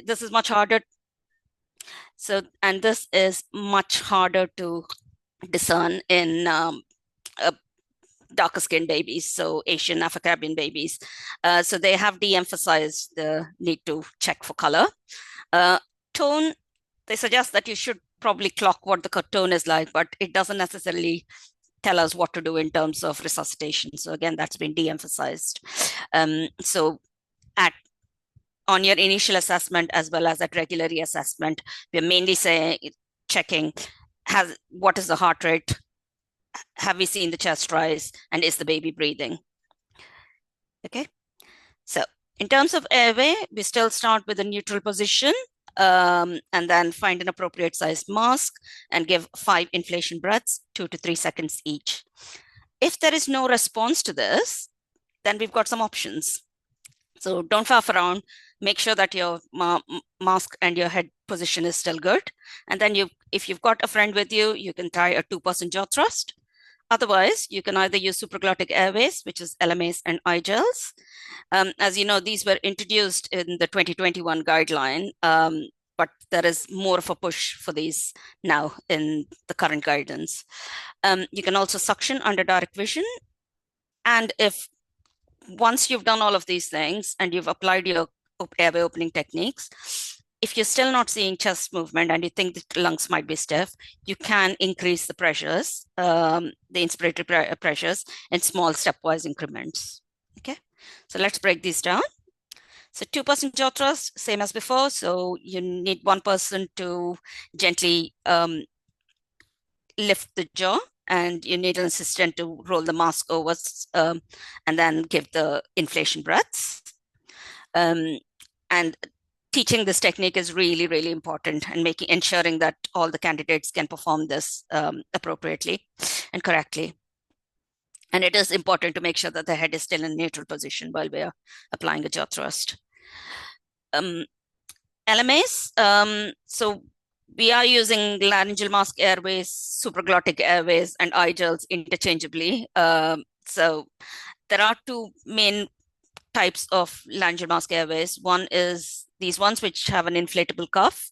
This is much harder. So, and this is much harder to discern in uh, darker skinned babies, so Asian, Afro-Caribbean babies. So they have de-emphasized the need to check for color. Uh, Tone, they suggest that you should probably clock what the tone is like, but it doesn't necessarily tell us what to do in terms of resuscitation. So again, that's been de-emphasized. So at on your initial assessment as well as at regular reassessment, we're mainly saying checking what is the heart rate, have we seen the chest rise, and is the baby breathing? Okay, so in terms of airway, we still start with a neutral position, and then find an appropriate sized mask and give 5 inflation breaths, 2 to 3 seconds each. If there is no response to this, then we've got some options. So don't faff around. Make sure that your mask and your head position is still good. And then if you've got a friend with you, you can try a 2% jaw thrust. Otherwise, you can either use supraglottic airways, which is LMAs and eye gels. As you know, these were introduced in the 2021 guideline, but there is more of a push for these now in the current guidance. You can also suction under direct vision. And if once you've done all of these things and you've applied your airway opening techniques, if you're still not seeing chest movement and you think the lungs might be stiff, you can increase the pressures, the inspiratory pressures in small stepwise increments. Okay, so let's break these down. So 2% jaw thrust, same as before. So you need one person to gently lift the jaw, and you need an assistant to roll the mask over and then give the inflation breaths. And teaching this technique is really, really important, and ensuring that all the candidates can perform this appropriately and correctly. And it is important to make sure that the head is still in neutral position while we are applying a jaw thrust. LMAs, so we are using laryngeal mask airways, supraglottic airways, and eye gels interchangeably. So there are 2 main types of laryngeal mask airways. One is these ones which have an inflatable cuff.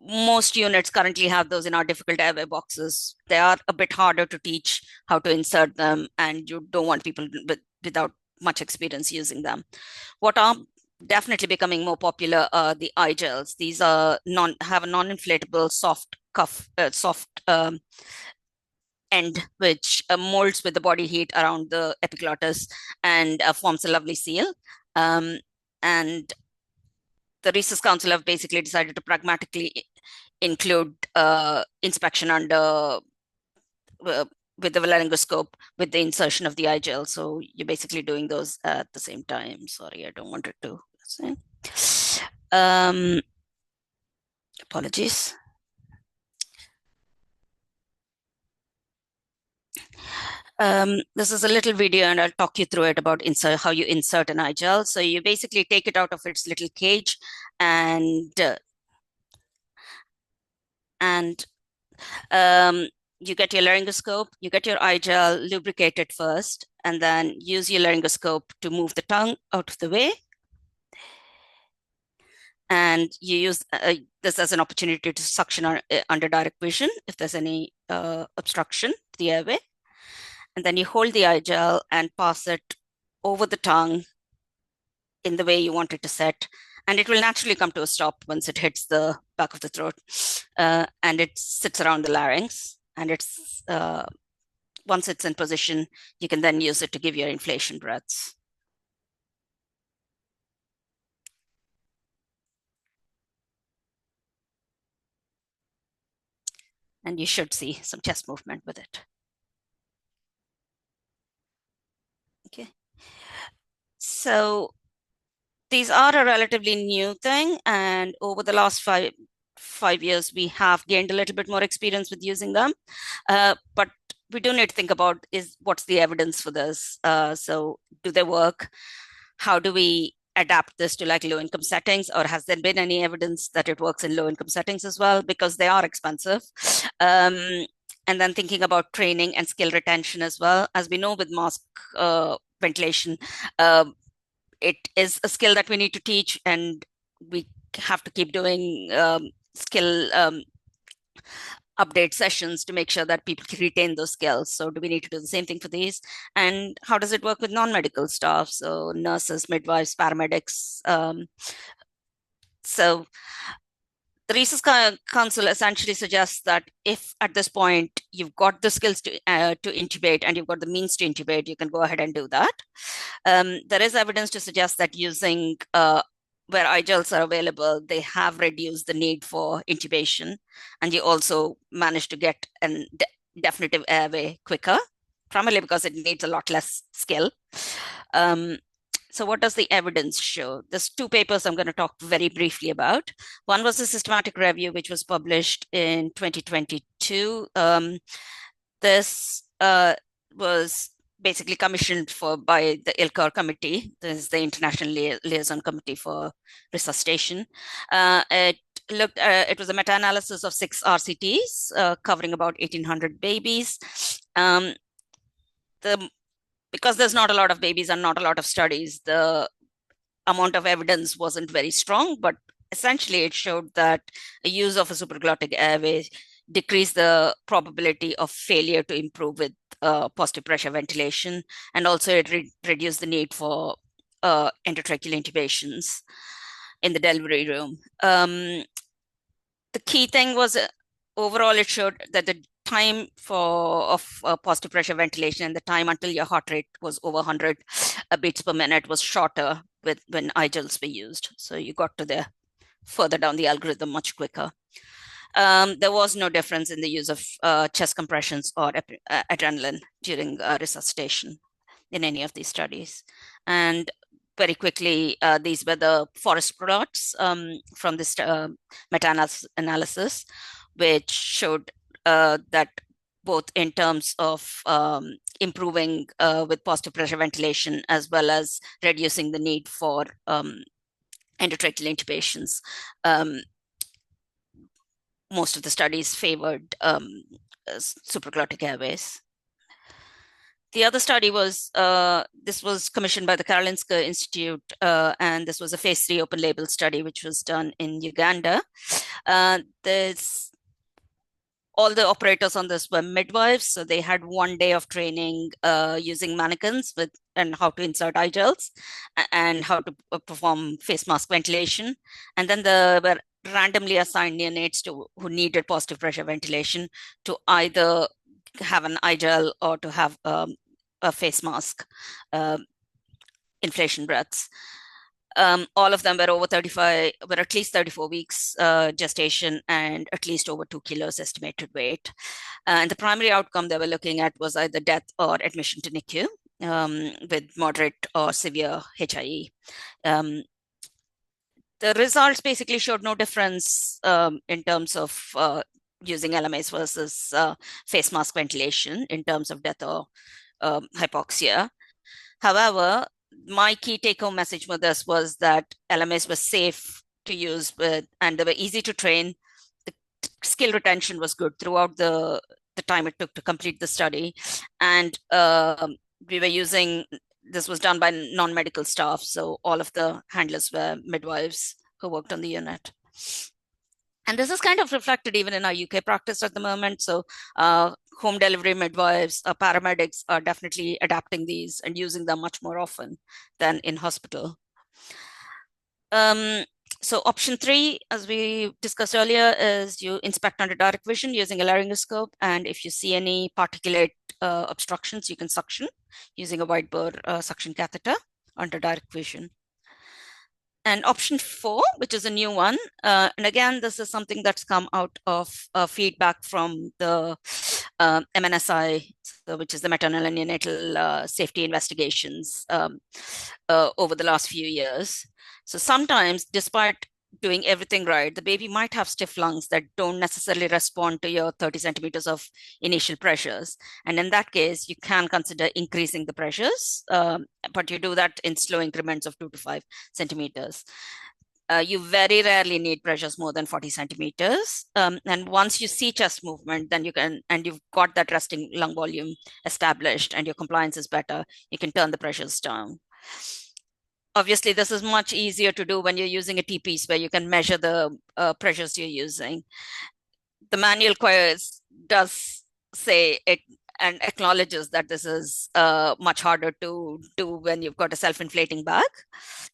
Most units currently have those in our difficult airway boxes. They are a bit harder to teach how to insert them, and you don't want people without much experience using them. What are definitely becoming more popular are the eye gels. These are have a non-inflatable soft cuff, end, which molds with the body heat around the epiglottis and forms a lovely seal. And the Research Council have basically decided to pragmatically include inspection under with the laryngoscope with the insertion of the eye gel. So you're basically doing those at the same time. Sorry, I don't want it to. Apologies. This is a little video, and I'll talk you through it about how you insert an eye gel. So you basically take it out of its little cage, and you get your laryngoscope, you get your eye gel, lubricate it first, and then use your laryngoscope to move the tongue out of the way. And you use this as an opportunity to suction under direct vision if there's any obstruction to the airway. And then you hold the eye gel and pass it over the tongue in the way you want it to set. And it will naturally come to a stop once it hits the back of the throat. And it sits around the larynx. And it's once it's in position, you can then use it to give your inflation breaths. And you should see some chest movement with it. Okay. So these are a relatively new thing, and over the last five years, we have gained a little bit more experience with using them. But we do need to think about what's the evidence for this? So do they work? How do we adapt this to like low income settings, or has there been any evidence that it works in low income settings as well? Because they are expensive. And then thinking about training and skill retention as well. As we know with mask ventilation, it is a skill that we need to teach, and we have to keep doing skill update sessions to make sure that people can retain those skills. So do we need to do the same thing for these? And how does it work with non-medical staff? So nurses, midwives, paramedics. So the Research Council essentially suggests that if at this point you've got the skills to intubate and you've got the means to intubate, you can go ahead and do that. There is evidence to suggest that using where iGels are available, they have reduced the need for intubation, and you also manage to get a definitive airway quicker, primarily because it needs a lot less skill. So what does the evidence show? There's two papers I'm going to talk very briefly about. One was a systematic review, which was published in 2022. This was basically commissioned by the ILCAR committee. This is the International Liaison Committee for Resuscitation. It was a meta-analysis of 6 RCTs covering about 1,800 babies. Because there's not a lot of babies and not a lot of studies, the amount of evidence wasn't very strong, but essentially it showed that the use of a supraglottic airway decreased the probability of failure to improve with positive pressure ventilation, and also it reduced the need for endotracheal intubations in the delivery room. The key thing was overall it showed that the time of positive pressure ventilation and the time until your heart rate was over 100 beats per minute was shorter when iGels were used. So you got to the further down the algorithm much quicker. There was no difference in the use of chest compressions or adrenaline during resuscitation in any of these studies. And very quickly, these were the forest plots from this meta-analysis, which showed that both in terms of improving with positive pressure ventilation as well as reducing the need for endotracheal intubations, most of the studies favored supraglottic airways. The other study was, this was commissioned by the Karolinska Institute, and this was a phase 3 open label study, which was done in Uganda. All the operators on this were midwives, so they had 1 day of training using mannequins and how to insert iGels and how to perform face mask ventilation. And then they were randomly assigned neonates who needed positive pressure ventilation to either have an iGel or to have a face mask inflation breaths. All of them were were at least 34 weeks gestation and at least over 2 kilos estimated weight. And the primary outcome they were looking at was either death or admission to NICU with moderate or severe HIE. The results basically showed no difference in terms of using LMAs versus face mask ventilation in terms of death or hypoxia. However, my key take-home message for this was that LMAs were safe to use and they were easy to train. The skill retention was good throughout the time it took to complete the study. And we were using, this was done by non-medical staff, so all of the handlers were midwives who worked on the unit. And this is kind of reflected even in our UK practice at the moment. So home delivery midwives, paramedics are definitely adapting these and using them much more often than in hospital. So option 3, as we discussed earlier, is you inspect under direct vision using a laryngoscope. And if you see any particulate obstructions, you can suction using a wide bore suction catheter under direct vision. And option 4, which is a new one, and again, this is something that's come out of feedback from the MNSI, which is the maternal and neonatal safety investigations over the last few years. So sometimes, despite doing everything right, the baby might have stiff lungs that don't necessarily respond to your 30 centimeters of initial pressures. And in that case, you can consider increasing the pressures, but you do that in slow increments of 2 to 5 centimeters. You very rarely need pressures more than 40 centimeters. And once you see chest movement, then you can, and you've got that resting lung volume established and your compliance is better, you can turn the pressures down. obviously, this is much easier to do when you're using a T-piece where you can measure the pressures you're using. The manual does say it and acknowledges that this is much harder to do when you've got a self-inflating bag,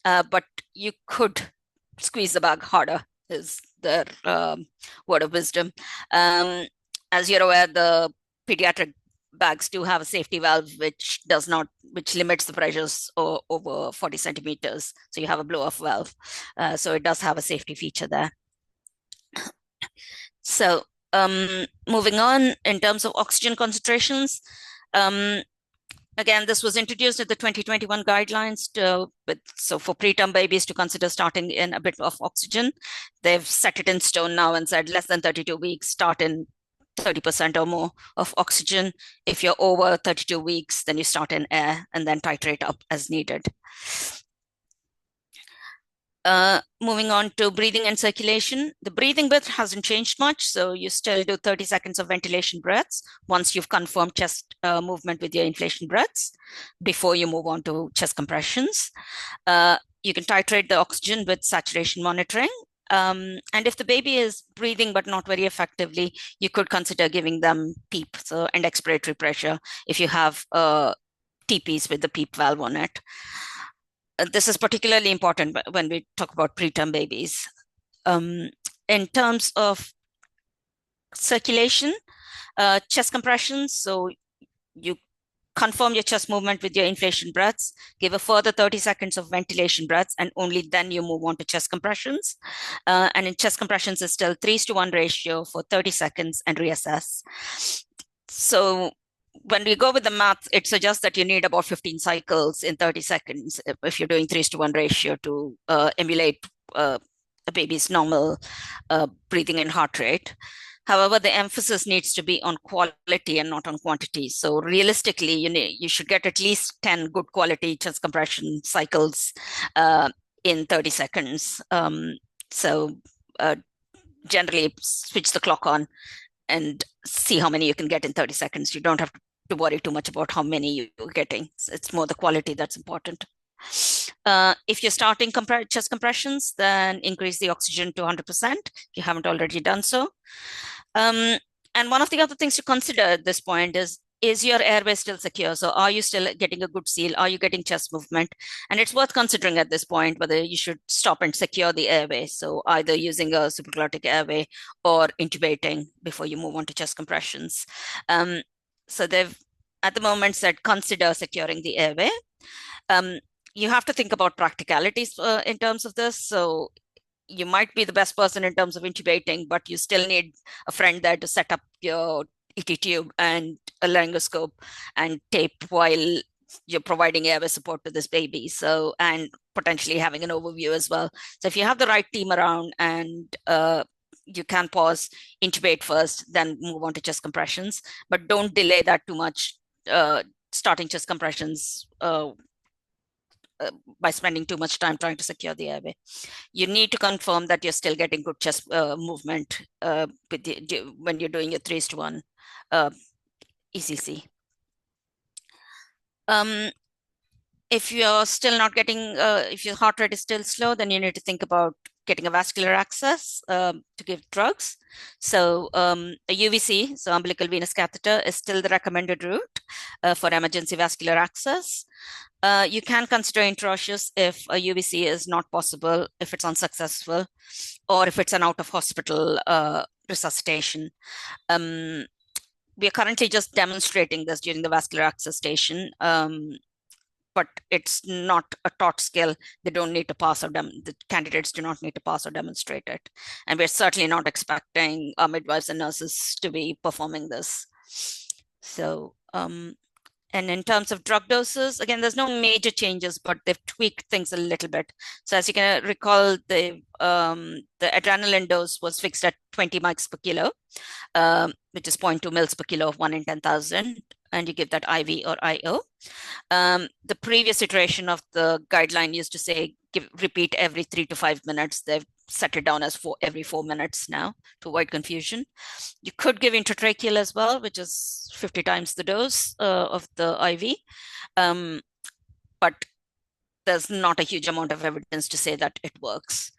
but you could squeeze the bag harder, is their word of wisdom. Um, as you're aware, the pediatric bags do have a safety valve which limits the pressures over 40 centimeters. So you have a blow-off valve. So it does have a safety feature there. So moving on, in terms of oxygen concentrations, um, again, this was introduced at the 2021 guidelines so for preterm babies to consider starting in a bit of oxygen. They've set it in stone now and said less than 32 weeks, start in 30% or more of oxygen. If you're over 32 weeks, then you start in air and then titrate up as needed. Moving on to breathing and circulation. The breathing bit hasn't changed much, so you still do 30 seconds of ventilation breaths once you've confirmed chest movement with your inflation breaths before you move on to chest compressions. You can titrate the oxygen with saturation monitoring. And if the baby is breathing but not very effectively, you could consider giving them PEEP, so end expiratory pressure, if you have T-piece with the PEEP valve on it. This is particularly important when we talk about preterm babies. In terms of circulation, chest compressions, so you confirm your chest movement with your inflation breaths, give a further 30 seconds of ventilation breaths, and only then you move on to chest compressions. And in chest compressions, it's still 3:1 ratio for 30 seconds and reassess. So when we go with the math, it suggests that you need about 15 cycles in 30 seconds if you're doing 3:1 ratio to emulate a baby's normal breathing and heart rate. However, the emphasis needs to be on quality and not on quantity. So realistically, you should get at least 10 good quality chest compression cycles in 30 seconds. So generally switch the clock on and see how many you can get in 30 seconds. You don't have to worry too much about how many you're getting. It's more the quality that's important. If you're starting chest compressions, then increase the oxygen to 100% if you haven't already done so. And one of the other things to consider at this point is your airway still secure? So are you still getting a good seal? Are you getting chest movement? And it's worth considering at this point whether you should stop and secure the airway. So either using a supraglottic airway or intubating before you move on to chest compressions. So they've at the moment said consider securing the airway. You have to think about practicalities in terms of this. So you might be the best person in terms of intubating, but you still need a friend there to set up your ET tube and a laryngoscope and tape while you're providing airway support to this baby. So, and potentially having an overview as well. So if you have the right team around and you can pause, intubate first, then move on to chest compressions, but don't delay that too much. Starting chest compressions by spending too much time trying to secure the airway. You need to confirm that you're still getting good chest movement when you're doing your 3:1 ECC. If you're still not getting, if your heart rate is still slow, then you need to think about getting a vascular access to give drugs. So a UVC, so umbilical venous catheter, is still the recommended route for emergency vascular access. You can consider intraosseous if a UVC is not possible, if it's unsuccessful, or if it's an out-of-hospital resuscitation. We are currently just demonstrating this during the vascular access station, but it's not a taught skill. They don't need to pass or the candidates do not need to pass or demonstrate it. And we're certainly not expecting our midwives and nurses to be performing this. So, and in terms of drug doses, again, there's no major changes, but they've tweaked things a little bit. So as you can recall, the adrenaline dose was fixed at 20 mics per kilo, which is 0.2 mils per kilo of 1 in 10,000. And you give that IV or IO. The previous iteration of the guideline used to say repeat every 3 to 5 minutes. They've set it down as every 4 minutes now to avoid confusion. You could give intratracheal as well, which is 50 times the dose of the IV. But there's not a huge amount of evidence to say that it works.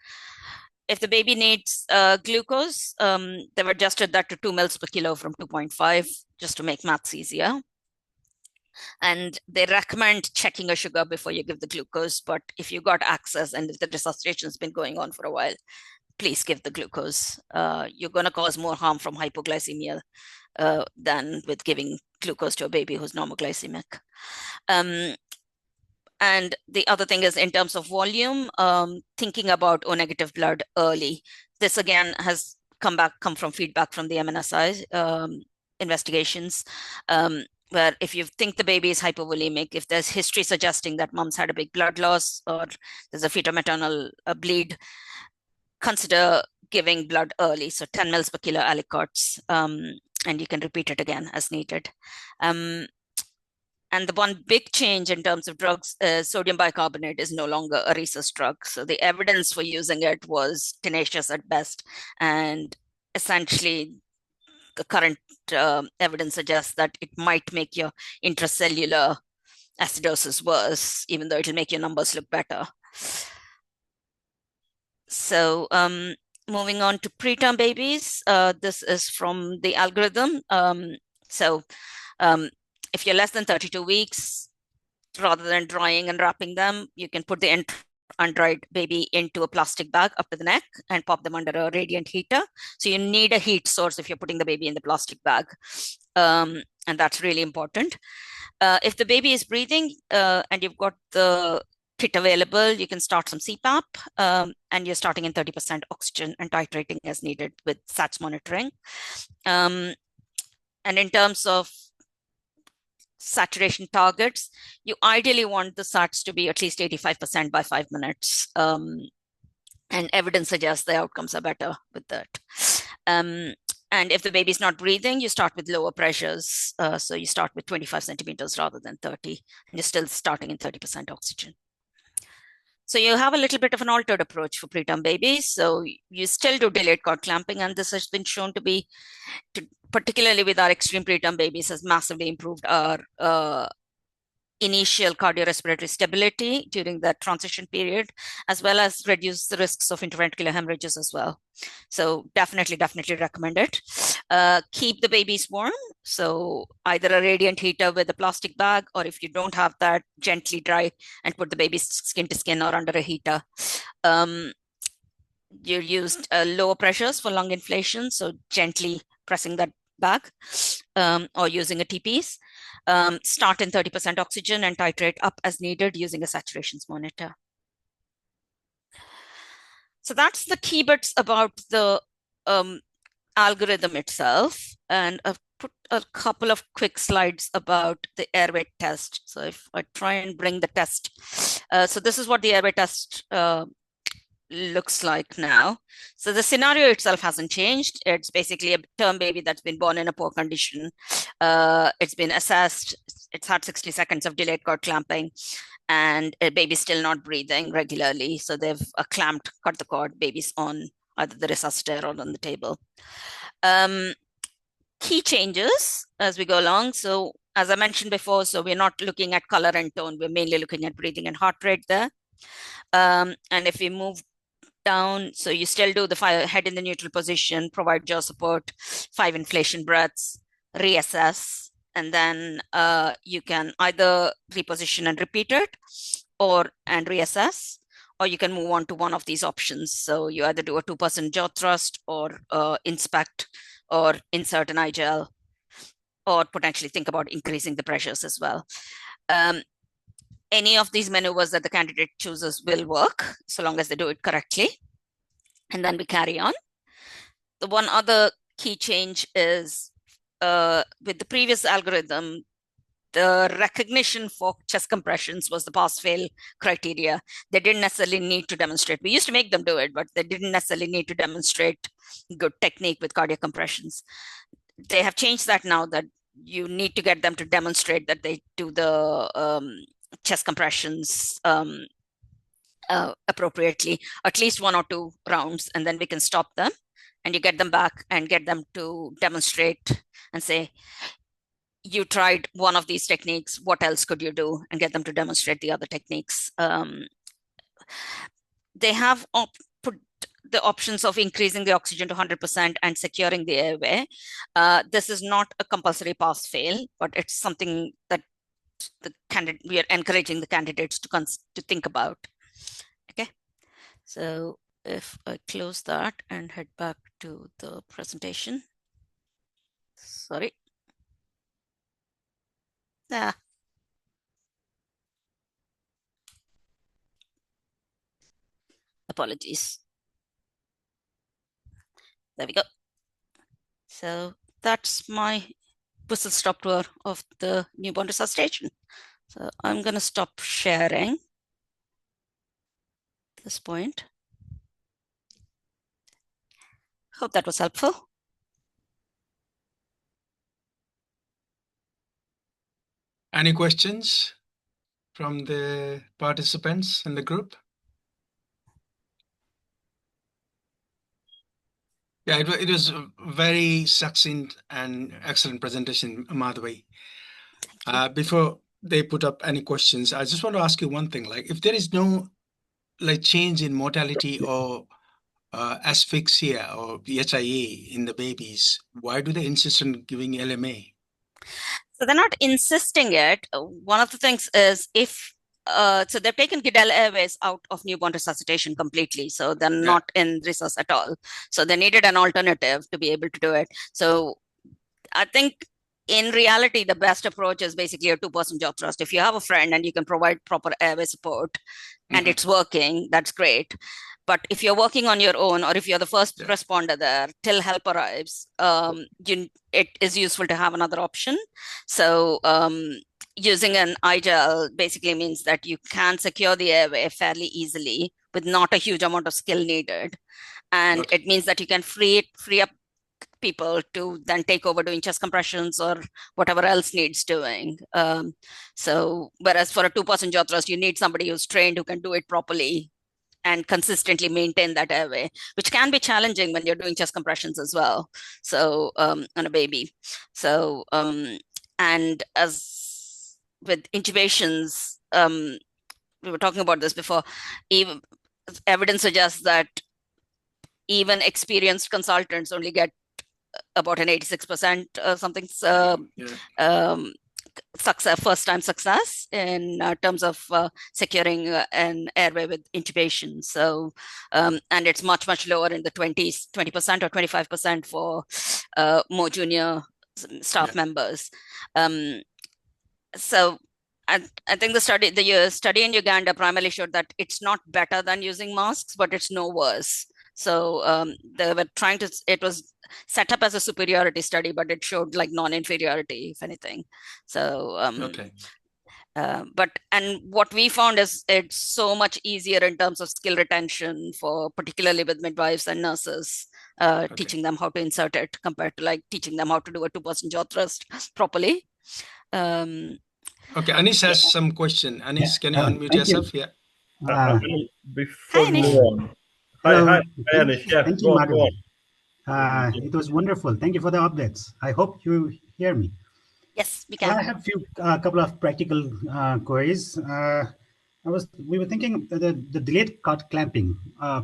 If the baby needs glucose, they've adjusted that to 2 mils per kilo from 2.5, just to make maths easier. And they recommend checking a sugar before you give the glucose. But if you got access and if the resuscitation has been going on for a while, please give the glucose. You're going to cause more harm from hypoglycemia than with giving glucose to a baby who's normoglycemic. And the other thing is, in terms of volume, thinking about O negative blood early. This again has come from feedback from the MNSI investigations, where if you think the baby is hypovolemic, if there's history suggesting that mom's had a big blood loss or there's a fetal-maternal bleed, consider giving blood early, so 10 mils per kilo aliquots, and you can repeat it again as needed. And the one big change in terms of drugs, sodium bicarbonate is no longer a rhesus drug. So the evidence for using it was tenacious at best. And essentially, the current evidence suggests that it might make your intracellular acidosis worse, even though it'll make your numbers look better. So moving on to preterm babies, this is from the algorithm. If you're less than 32 weeks, rather than drying and wrapping them, you can put the undried baby into a plastic bag up to the neck and pop them under a radiant heater. So you need a heat source if you're putting the baby in the plastic bag. And that's really important. If the baby is breathing and you've got the kit available, you can start some CPAP, and you're starting in 30% oxygen and titrating as needed with SATS monitoring. And in terms of saturation targets, you ideally want the SATs to be at least 85% by 5 minutes. And evidence suggests the outcomes are better with that. And if the baby's not breathing, you start with lower pressures. So you start with 25 centimeters rather than 30, and you're still starting in 30% oxygen. So you have a little bit of an altered approach for preterm babies. So you still do delayed cord clamping, and this has been shown to be, particularly with our extreme preterm babies, has massively improved our initial cardiorespiratory stability during the transition period, as well as reduce the risks of intraventricular hemorrhages as well. So definitely recommend it. Keep the babies warm. So either a radiant heater with a plastic bag, or if you don't have that, gently dry and put the baby's skin to skin or under a heater. You used lower pressures for lung inflation, so gently pressing that bag, or using a TPs. Start in 30% oxygen and titrate up as needed using a saturations monitor. So that's the key bits about the algorithm itself. And I've put a couple of quick slides about the airway test. So if I try and bring the test, so this is what the airway test looks like now. So the scenario itself hasn't changed. It's basically a term baby that's been born in a poor condition. It's been assessed. It's had 60 seconds of delayed cord clamping, and a baby's still not breathing regularly. So they've cut the cord, baby's on either the resuscitator or on the table. Key changes as we go along. So as I mentioned before, so we're not looking at color and tone. We're mainly looking at breathing and heart rate there. And if we move down, so you still do the head in the neutral position, provide jaw support, 5 inflation breaths, reassess, and then you can either reposition and repeat it, and reassess, or you can move on to one of these options. So you either do a 2% jaw thrust, or inspect, or insert an iGel, or potentially think about increasing the pressures as well. Any of these maneuvers that the candidate chooses will work, so long as they do it correctly. And then we carry on. The one other key change is with the previous algorithm, the recognition for chest compressions was the pass-fail criteria. They didn't necessarily need to demonstrate. We used to make them do it, but they didn't necessarily need to demonstrate good technique with cardiac compressions. They have changed that now, that you need to get them to demonstrate that they do the chest compressions appropriately, at least 1 or 2 rounds, and then we can stop them, and you get them back and get them to demonstrate and say, you tried one of these techniques, what else could you do, and get them to demonstrate the other techniques. They have put the options of increasing the oxygen to 100% and securing the airway. This is not a compulsory pass fail, but it's something that we are encouraging the candidates to think about. Okay, so if I close that and head back to the presentation. Sorry. Apologies. There we go. So that's my whistle stop tour of the newborn resuscitation. So I'm going to stop sharing at this point. Hope that was helpful. Any questions from the participants in the group? Yeah, it was a very succinct and excellent presentation, Madhavi. Before they put up any questions, I just want to ask you one thing. Like, if there is no change in mortality or asphyxia or HIA in the babies, why do they insist on giving LMA? So they're not insisting it. One of the things is so they've taken Guidel Airways out of newborn resuscitation completely. So they're not in resus at all. So they needed an alternative to be able to do it. So I think in reality, the best approach is basically a 2% jaw thrust. If you have a friend and you can provide proper airway support and it's working, that's great. But if you're working on your own, or if you're the first responder there till help arrives, it is useful to have another option. So using an iGel basically means that you can secure the airway fairly easily with not a huge amount of skill needed. And it means that you can free up people to then take over doing chest compressions or whatever else needs doing. So whereas for a 2% jaw thrust, you need somebody who's trained who can do it properly and consistently maintain that airway, which can be challenging when you're doing chest compressions as well. So on a baby. So and as with intubations, we were talking about this before, even evidence suggests that even experienced consultants only get about an 86% something success, first-time success in terms of securing an airway with intubation. So, and it's much lower in the 20% or 25% for more junior staff members. So I think the study in Uganda primarily showed that it's not better than using masks, but it's no worse. So they were trying to, it was set up as a superiority study, but it showed like non-inferiority, if anything. So, and what we found is it's so much easier in terms of skill retention for particularly with midwives and nurses, teaching them how to insert it compared to like teaching them how to do a 2% jaw thrust properly. Okay, Anis has some question. Anis, can you unmute yourself? You. Before we move on. Hi, Anish. Yeah, thank you, Madhavi. It was wonderful. Thank you for the updates. I hope you hear me. Yes, we can. I have a couple of practical queries. We were thinking the delayed cut clamping.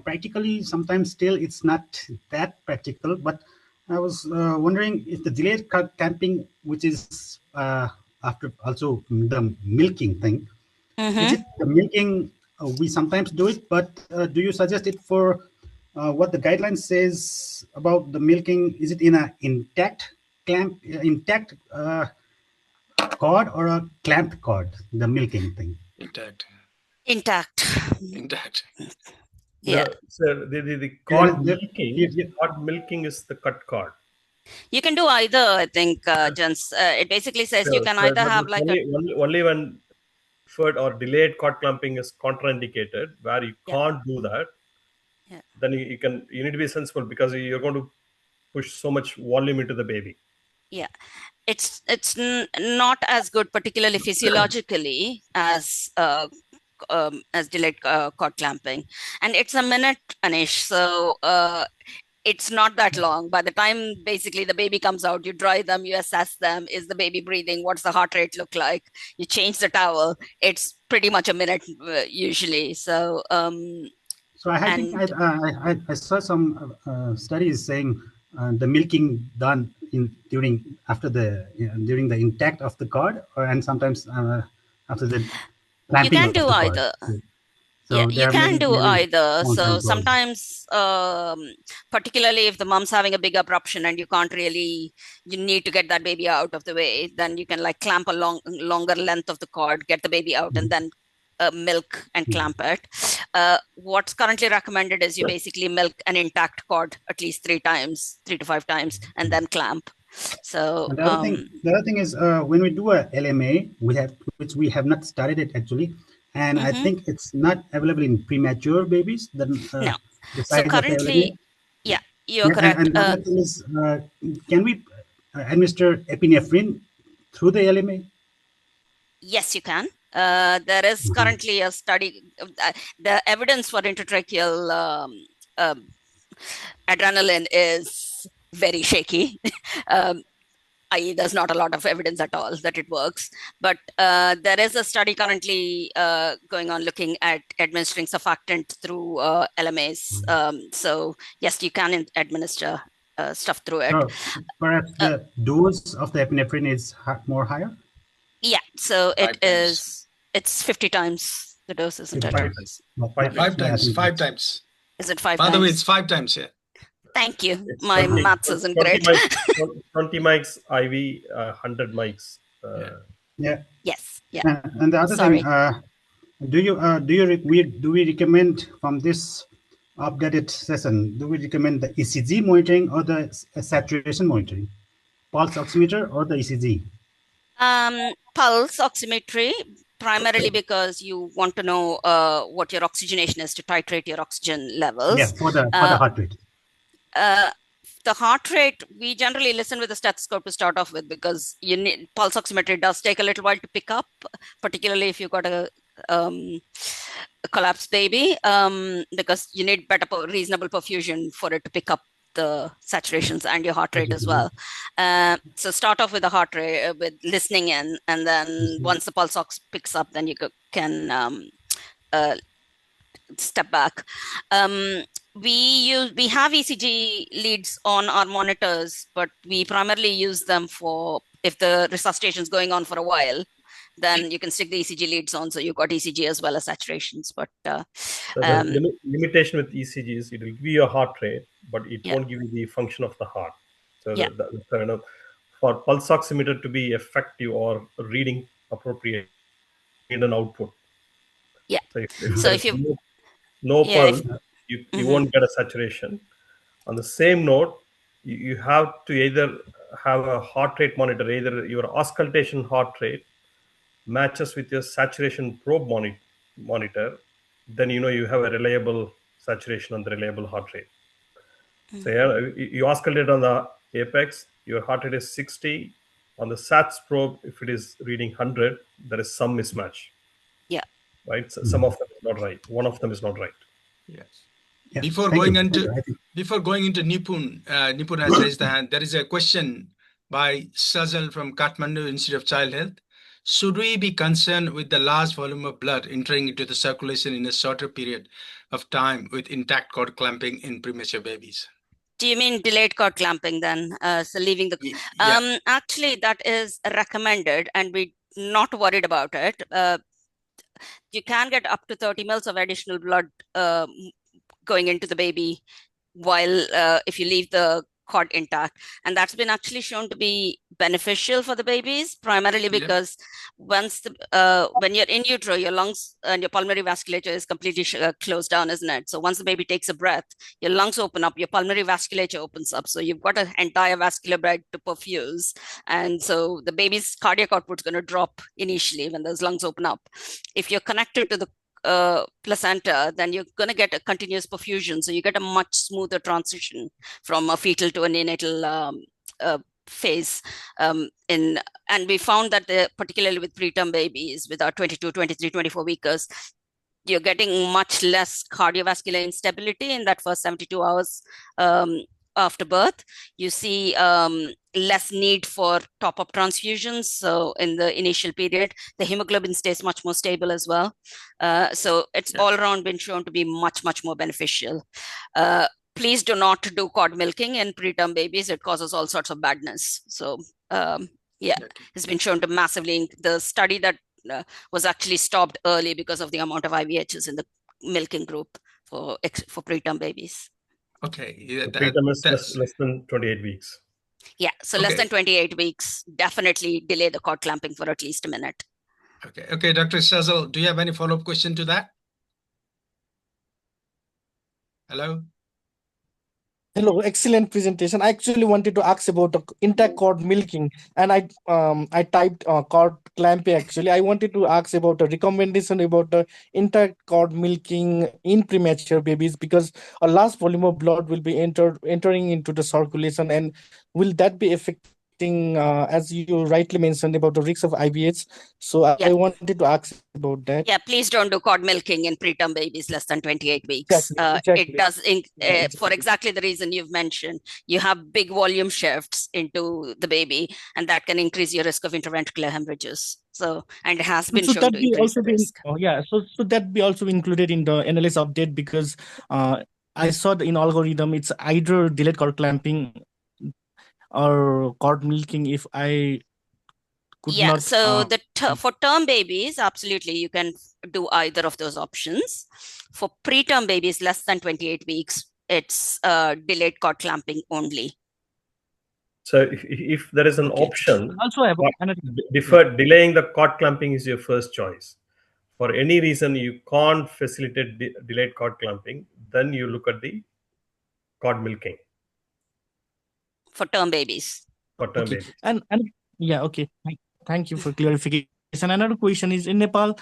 Practically, sometimes still it's not that practical, but I was wondering if the delayed cut clamping, which is after also the milking thing, is it the milking? We sometimes do it, but do you suggest it for what the guideline says about the milking? Is it in a intact cord or a clamped cord, the milking thing? Intact. Yeah. So the cord milking is the cut cord. You can do either, I think, Jens. It basically says you can either have like only when deferred or delayed cord clamping is contraindicated, where you can't do that. Yeah. Then you need to be sensible because you're going to push so much volume into the baby. Yeah, it's not as good, particularly physiologically, as delayed cord clamping, and it's a minute, Anish. So it's not that long. By the time basically the baby comes out, you dry them, you assess them. Is the baby breathing? What's the heart rate look like? You change the towel. It's pretty much a minute usually. So, So I think I saw some studies saying the milking done during the intact of the cord, and sometimes after the you clamping can of do the cord. either. Yeah, So you there are can do many either. cons So and pros. sometimes, particularly if the mom's having a big abruption and you can't really, you need to get that baby out of the way, then you can like clamp a longer length of the cord, get the baby out, and then milk and clamp it. What's currently recommended is you basically milk an intact cord at least 3 to 5 times, and then clamp. So And the other thing is when we do a LMA, which we have not studied it actually, and I think it's not available in premature babies. Then no. the So size of the LMA. currently, yeah, you're correct. And another thing is, can we administer epinephrine through the LMA? Yes, you can. There is currently a study. The evidence for intratracheal adrenaline is very shaky. I.e., there's not a lot of evidence at all that it works. But there is a study currently going on looking at administering surfactant through LMAs. So yes, you can administer stuff through it. So perhaps the dose of the epinephrine is more higher? Yeah, so Five times. it's 50 times the dose, isn't it? 5 times. Five times. 5 times. Is it 5 By times? the way, it's 5 times, yeah. Thank you. It's My 20 maths isn't 20 great. mics, 20 mics IV, 100 mics. Yeah. Yes. Yeah. And the other Sorry. thing, do we recommend from this updated session? Do we recommend the ECG monitoring or the saturation monitoring, pulse oximeter or the ECG? Pulse oximetry, primarily because you want to know what your oxygenation is to titrate your oxygen levels. Yeah, for the heart rate. The heart rate, we generally listen with a stethoscope to start off with, because you need pulse oximetry does take a little while to pick up, particularly if you've got a collapsed baby, because you need better reasonable perfusion for it to pick up the saturations and your heart rate as well. So start off with the heart rate, with listening in, and then once the pulse ox picks up, then you can step back. We have ECG leads on our monitors, but we primarily use them for if the resuscitation is going on for a while, then you can stick the ECG leads on, so you've got ECG as well as saturations. But so the limitation with ECG is it will give you a heart rate, but it won't give you the function of the heart. So for pulse oximeter to be effective or reading appropriate, you need an output. Yeah. So if you no pulse, you won't get a saturation. On the same note, you have to either have a heart rate monitor, either your auscultation heart rate matches with your saturation probe monitor, then you have a reliable saturation and the reliable heart rate. So you auscultate on the apex, your heart rate is 60. On the SATS probe, if it is reading 100, there is some mismatch. Yeah. Right. So some of them is not right. One of them is not right. Yes. Yeah. Before going into Nipun, Nipun has raised the hand. There is a question by Sajal from Kathmandu Institute of Child Health. Should we be concerned with the large volume of blood entering into the circulation in a shorter period of time with intact cord clamping in premature babies? Do you mean delayed cord clamping then? So leaving the... actually, that is recommended, and we're not worried about it. You can get up to 30 mils of additional blood going into the baby while if you leave the cord intact, and that's been actually shown to be beneficial for the babies, primarily because once when you're in utero, your lungs and your pulmonary vasculature is completely closed down, isn't it? So once the baby takes a breath, your lungs open up, your pulmonary vasculature opens up, so you've got an entire vascular bed to perfuse, and so the baby's cardiac output is going to drop initially when those lungs open up. If you're connected to the placenta, then you're going to get a continuous perfusion, so you get a much smoother transition from a fetal to a neonatal phase. And we found that particularly with preterm babies, with our 22, 23, 24 weekers, you're getting much less cardiovascular instability in that first 72 hours after birth. You see less need for top-up transfusions. So in the initial period, the hemoglobin stays much more stable as well. So it's all around been shown to be much, much more beneficial. Please do not do cord milking in preterm babies. It causes all sorts of badness. So it's been shown to massively, the study that was actually stopped early because of the amount of IVHs in the milking group for preterm babies. Okay. Yeah, preterm is less than 28 weeks. Yeah, so less than 28 weeks, definitely delay the cord clamping for at least a minute. Okay, Dr. Shazal, do you have any follow-up question to that? Hello? Hello, excellent presentation. I actually wanted to ask about intact cord milking, and I typed cord clamping. Actually, I wanted to ask about a recommendation about the intact cord milking in premature babies, because a large volume of blood will be entering into the circulation, and will that be affecting, as you rightly mentioned, about the risks of IVH? So I wanted to ask about that. Yeah, please don't do cord milking in preterm babies less than 28 weeks. Exactly. It does, for exactly the reason you've mentioned. You have big volume shifts into the baby, and that can increase your risk of intraventricular hemorrhages. So, and it has been shown to increase the risk. So that be also included in the analysis update, because I saw in algorithm it's either delayed cord clamping or cord milking. If I could not, so for term babies, absolutely you can do either of those options. For preterm babies less than 28 weeks, it's delayed cord clamping only. So if there is an option, also delaying the cord clamping is your first choice. For any reason you can't facilitate delayed cord clamping, then you look at the cord milking. For term babies. For term babies. And thank you for clarification. Another question is, in Nepal,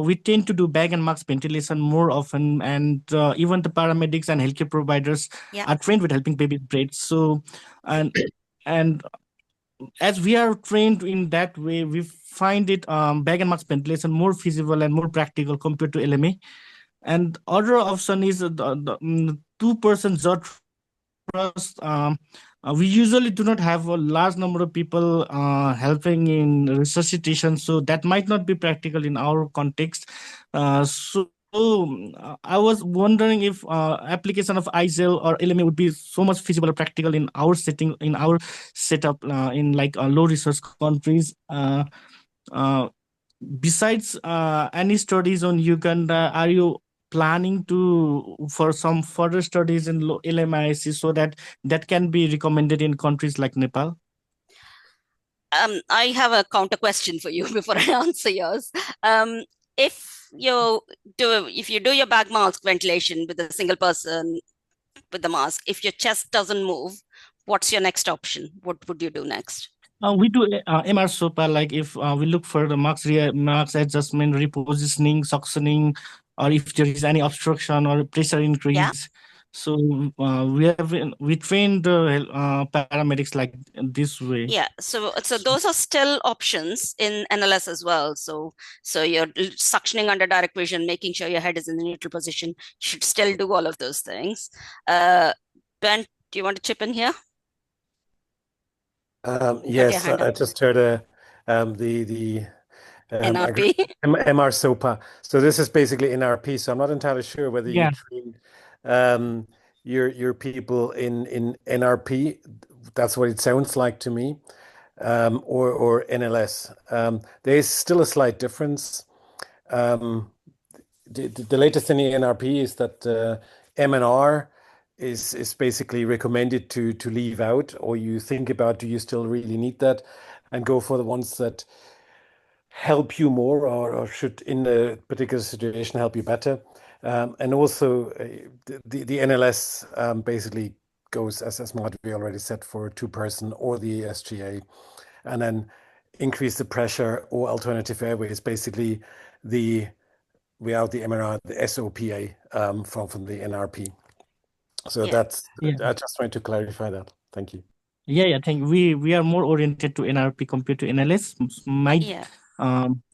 we tend to do bag and mask ventilation more often, and even the paramedics and healthcare providers are trained with helping babies breathe. So, and as we are trained in that way, we find it bag and mask ventilation more feasible and more practical compared to LMA. And other option is the 2-person jaw thrust. We usually do not have a large number of people helping in resuscitation, so that might not be practical in our context. So I was wondering if application of iGel or LMA would be so much feasible or practical in our setting, in our setup, in like low resource countries. Besides any studies on Uganda, are you planning for some further studies in LMIC so that can be recommended in countries like Nepal? I have a counter question for you before I answer yours. If you do your bag mask ventilation with a single person with the mask, if your chest doesn't move, what's your next option? What would you do next? We do MR SOPA, like if we look for the mask adjustment, repositioning, suctioning, or if there is any obstruction or pressure increase. So we train the paramedics like this way. Yeah, so those are still options in NLS as well. So you're suctioning under direct vision, making sure your head is in the neutral position. You should still do all of those things. Ben, do you want to chip in here? Yes, I just heard the NRP. MR SOPA. So this is basically NRP. So I'm not entirely sure whether you trained your people in NRP. That's what it sounds like to me, or NLS. There is still a slight difference. The latest in the NRP is that MNR is basically recommended to leave out, or you think about, do you still really need that, and go for the ones that help you more, or should in a particular situation help you better. And also the NLS basically goes, as Madhvi already said, for a 2-person or the SGA, and then increase the pressure or alternative airways, basically without the MRI, the SOPA from the NRP. So that's, I just wanted to clarify that. Thank you. I think we are more oriented to NRP compared to NLS.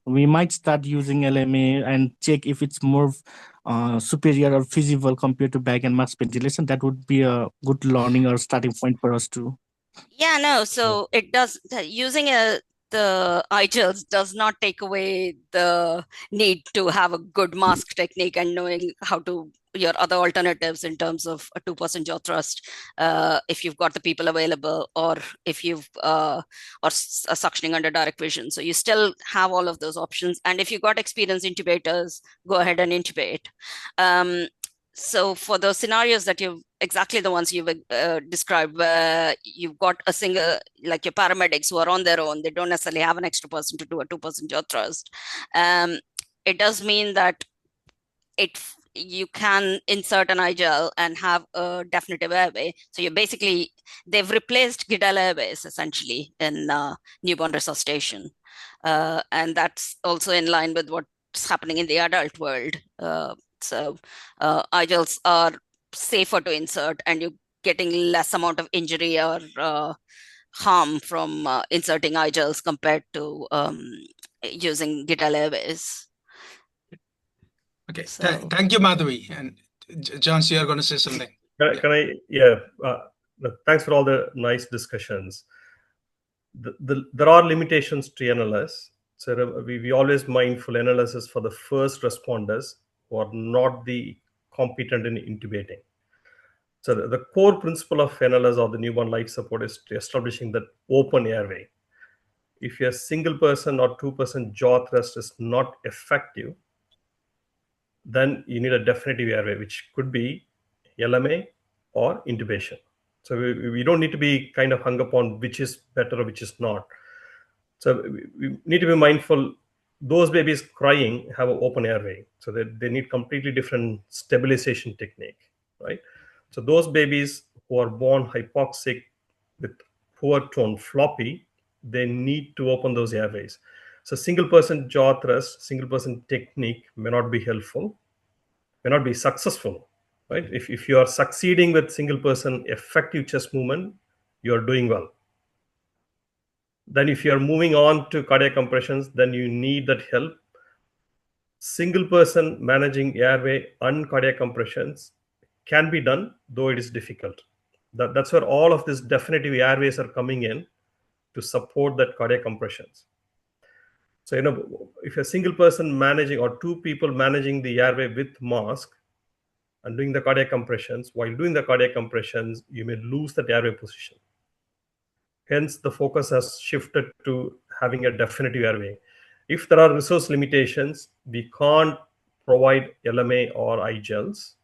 we might start using LMA and check if it's more superior or feasible compared to bag and mask ventilation. That would be a good learning or starting point for us too. Yeah, no. So it does using the iGels does not take away the need to have a good mask technique and knowing how to your other alternatives in terms of a 2% jaw thrust, if you've got the people available, or if you've or suctioning under direct vision. So you still have all of those options. And if you've got experienced intubators, go ahead and intubate. So for those scenarios that you've exactly the ones you've described, where you've got a single, like your paramedics who are on their own, they don't necessarily have an extra person to do a 2% jaw thrust. It does mean that you can insert an iGel and have a definitive airway. So they've replaced Guedel airways essentially in newborn resuscitation. And that's also in line with what's happening in the adult world. So iGels are safer to insert, and you're getting less amount of injury or harm from inserting iGels compared to using Guedel airways. Okay, thank you, Madhavi. And John, so you're going to say something. Can I? Yeah. Thanks for all the nice discussions. There are limitations to NLS. So we always mindful NLS is for the first responders who are not the competent in intubating. So the core principle of NLS or the newborn life support is establishing that open airway. If a single person or 2% jaw thrust is not effective, then you need a definitive airway, which could be LMA or intubation. So we don't need to be kind of hung up on which is better or which is not. So we need to be mindful. Those babies crying have an open airway, so they need completely different stabilization technique, right? So those babies who are born hypoxic with poor tone floppy, they need to open those airways. So single person jaw thrust, single person technique may not be helpful, may not be successful, right? If you are succeeding with single person effective chest movement, you are doing well. Then if you are moving on to cardiac compressions, then you need that help. Single person managing airway and cardiac compressions can be done, though it is difficult. That's where all of these definitive airways are coming in to support that cardiac compressions. So, if a single person managing or two people managing the airway with mask and doing the cardiac compressions, while doing the cardiac compressions, you may lose that airway position. Hence, the focus has shifted to having a definitive airway. If there are resource limitations, we can't provide LMA or iGels.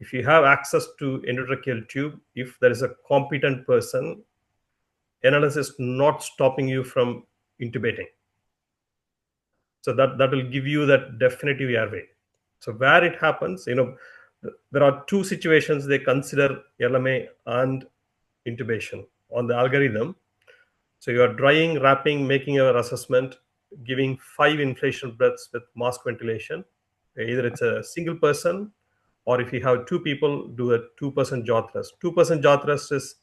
If you have access to endotracheal tube, if there is a competent person, NLS is not stopping you from intubating. So that will give you that definitive airway. So where it happens, there are two situations they consider LMA and intubation on the algorithm. So you are drying, wrapping, making your assessment, giving 5 inflation breaths with mask ventilation. Either it's a single person, or if you have 2 people, do a 2% jaw thrust. 2% jaw thrust is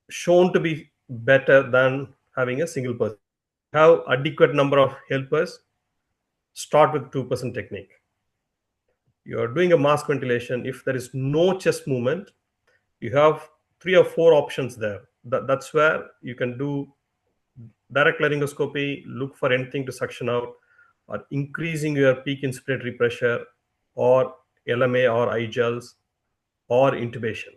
shown to be better than having a single person. Have adequate number of helpers, start with 2% technique. You are doing a mask ventilation. If there is no chest movement, you have 3 or 4 options there. That's where you can do direct laryngoscopy, look for anything to suction out, or increasing your peak inspiratory pressure, or LMA or iGels, or intubation.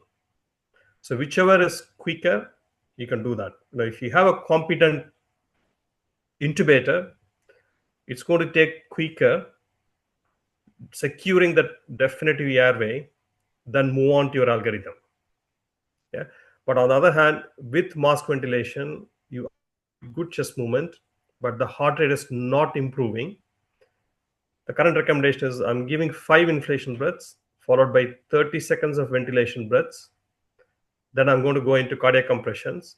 So whichever is quicker, you can do that. Now, if you have a competent intubator, it's going to take quicker securing that definitive airway, then move on to your algorithm. Yeah. But on the other hand, with mask ventilation, you good chest movement, but the heart rate is not improving. The current recommendation is I'm giving 5 inflation breaths followed by 30 seconds of ventilation breaths. Then I'm going to go into cardiac compressions.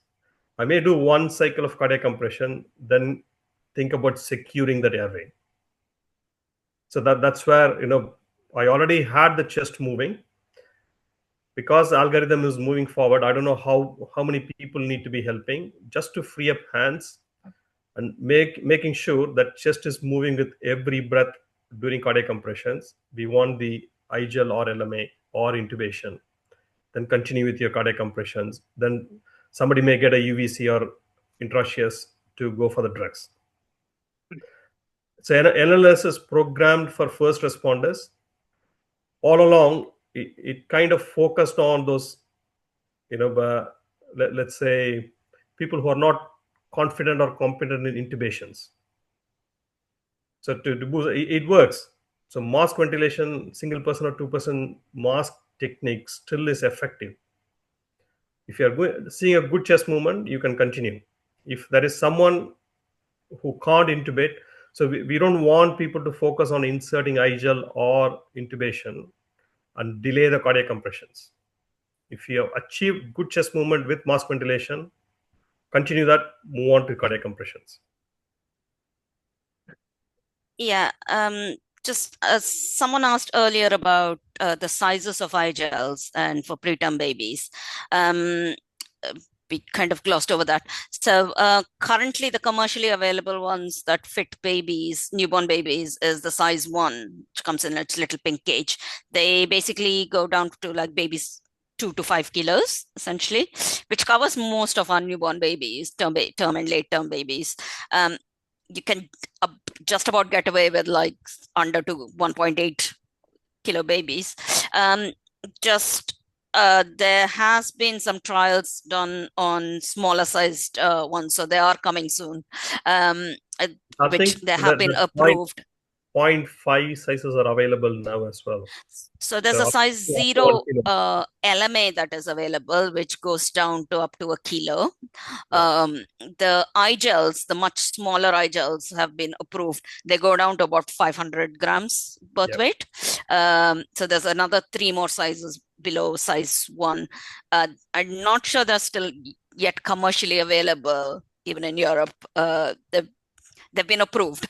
I may do 1 cycle of cardiac compression, then think about securing that airway. So that's where, I already had the chest moving. Because the algorithm is moving forward, I don't know how many people need to be helping just to free up hands and making sure that chest is moving with every breath during cardiac compressions. We want the iGel or LMA or intubation. Then continue with your cardiac compressions. Then somebody may get a UVC or intraosseous to go for the drugs. So NLS is programmed for first responders. All along, it kind of focused on those, let's say, people who are not confident or competent in intubations. So to boost, it works. So mask ventilation, single person or 2% mask technique still is effective. If you are seeing a good chest movement, you can continue. If there is someone who can't intubate, so we don't want people to focus on inserting iGel or intubation and delay the cardiac compressions. If you have achieved good chest movement with mask ventilation, continue that, move on to cardiac compressions. Yeah, just someone asked earlier about the sizes of iGels and for preterm babies. We kind of glossed over that. So currently the commercially available ones that fit babies, newborn babies, is the size 1, which comes in its little pink cage. They basically go down to like babies 2 to 5 kilos, essentially, which covers most of our newborn babies, term and late term babies. You can just about get away with like under to 1.8 kilo babies. There has been some trials done on smaller sized ones, so they are coming soon, which they have been approved. 0.5 sizes are available now as well. So there's a size 0 LMA that is available, which goes down to up to a kilo. The iGels, the much smaller iGels, have been approved. They go down to about 500 grams birth weight. So there's another 3 more sizes below size 1. I'm not sure they're still yet commercially available, even in Europe. They've been approved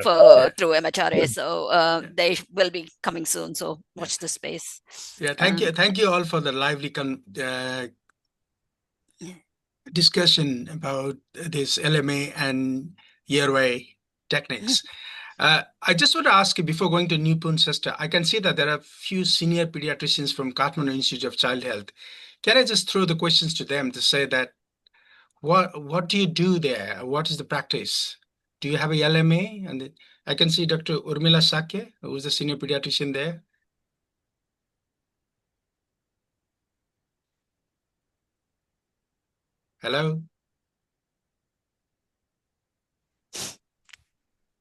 through MHRA, so they will be coming soon. So watch this space. Yeah, thank you all for the lively discussion about this LMA and airway techniques. I just want to ask you before going to Nipun Sister. I can see that there are a few senior pediatricians from Kathmandu Institute of Child Health. Can I just throw the questions to them to say that what do you do there? What is the practice? Do you have a LMA? And I can see Dr. Urmila Sakya, who is the senior pediatrician there. Hello?